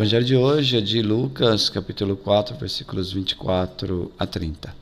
Evangelho de hoje é de Lucas, capítulo 4, versículos 24 a 30.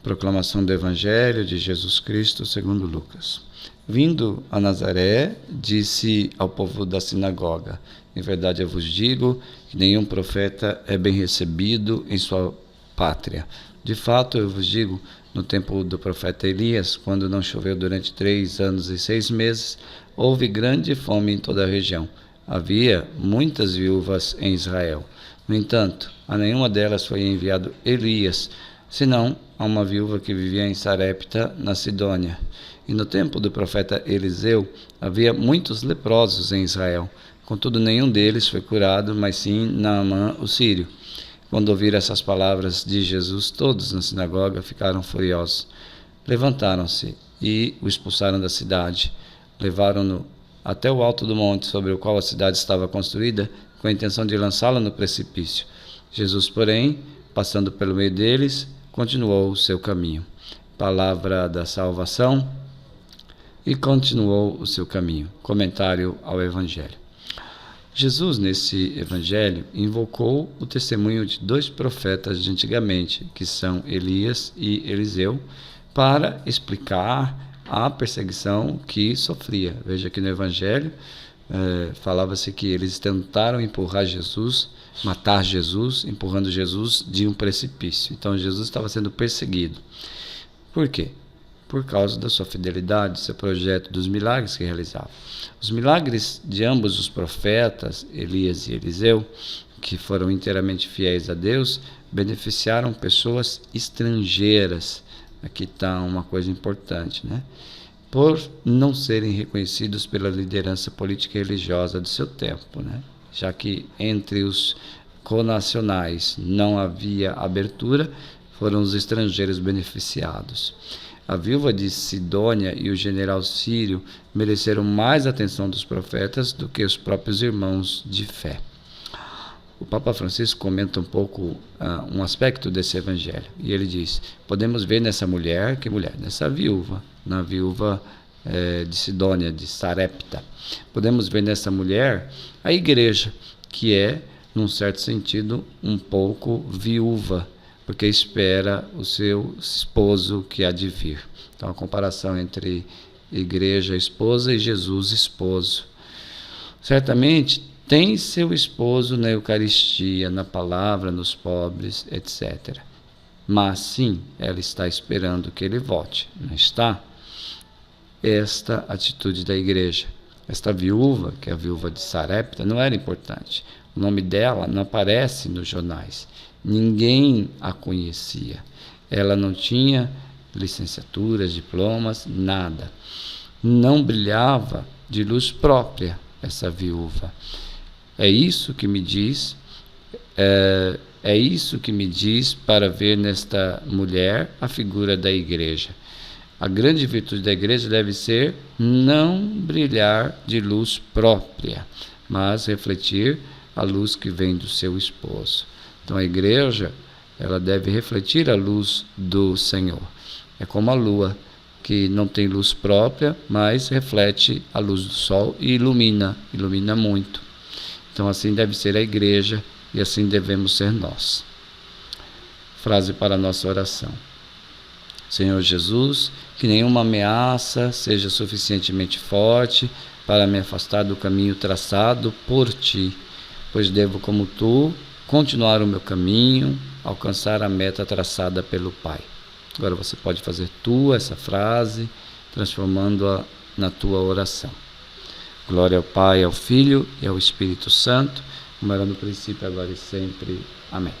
Proclamação do Evangelho de Jesus Cristo segundo Lucas. Vindo a Nazaré, disse ao povo da sinagoga: em verdade eu vos digo que nenhum profeta é bem recebido em sua pátria. De fato, eu vos digo, no tempo do profeta Elias, quando não choveu durante 3 anos e 6 meses, houve grande fome em toda a região. Havia muitas viúvas em Israel. No entanto, a nenhuma delas foi enviado Elias, senão a uma viúva que vivia em Sarepta, na Sidônia. E no tempo do profeta Eliseu, havia muitos leprosos em Israel. Contudo, nenhum deles foi curado, mas sim Naamã, o sírio. Quando ouviram essas palavras de Jesus, todos na sinagoga ficaram furiosos. Levantaram-se e o expulsaram da cidade. Levaram-no até o alto do monte sobre o qual a cidade estava construída, com a intenção de lançá-lo no precipício. Jesus, porém, passando pelo meio deles, continuou o seu caminho. Palavra da salvação. E continuou o seu caminho. Comentário ao Evangelho. Jesus, nesse Evangelho, invocou o testemunho de 2 profetas de antigamente, que são Elias e Eliseu, para explicar a perseguição que sofria. Veja que no Evangelho falava-se que eles tentaram empurrar Jesus, matar Jesus, empurrando Jesus de um precipício. Então Jesus estava sendo perseguido. Por quê? Por causa da sua fidelidade, do seu projeto, dos milagres que realizava. Os milagres de ambos os profetas, Elias e Eliseu, que foram inteiramente fiéis a Deus, beneficiaram pessoas estrangeiras. Aqui está uma coisa importante, né? Por não serem reconhecidos pela liderança política e religiosa do seu tempo, né? Já que entre os conacionais não havia abertura, foram os estrangeiros beneficiados. A viúva de Sidônia e o general sírio mereceram mais atenção dos profetas do que os próprios irmãos de fé. O Papa Francisco comenta um pouco um aspecto desse evangelho, e ele diz: podemos ver nessa mulher, que mulher? Nessa viúva, na viúva de Sidônia, de Sarepta. Podemos ver nessa mulher a igreja, que é, num certo sentido, um pouco viúva, porque espera o seu esposo que há de vir. Então, a comparação entre igreja, esposa, e Jesus, esposo. Certamente, tem seu esposo na Eucaristia, na palavra, nos pobres, etc. Mas, sim, ela está esperando que ele volte, não está? Esta atitude da igreja. Esta viúva, que é a viúva de Sarepta, não era importante. O nome dela não aparece nos jornais. Ninguém a conhecia. Ela não tinha licenciaturas, diplomas, nada. Não brilhava de luz própria essa viúva. É isso que me diz para ver nesta mulher a figura da igreja. A grande virtude da igreja deve ser não brilhar de luz própria, mas refletir a luz que vem do seu esposo. Então a igreja, ela deve refletir a luz do Senhor. É como a lua, que não tem luz própria, mas reflete a luz do sol e ilumina muito. Então assim deve ser a igreja e assim devemos ser nós. Frase para a nossa oração. Senhor Jesus, que nenhuma ameaça seja suficientemente forte para me afastar do caminho traçado por Ti, pois devo, como Tu, continuar o meu caminho, alcançar a meta traçada pelo Pai. Agora você pode fazer essa frase, transformando-a na tua oração. Glória ao Pai, ao Filho e ao Espírito Santo, como era no princípio, agora e sempre. Amém.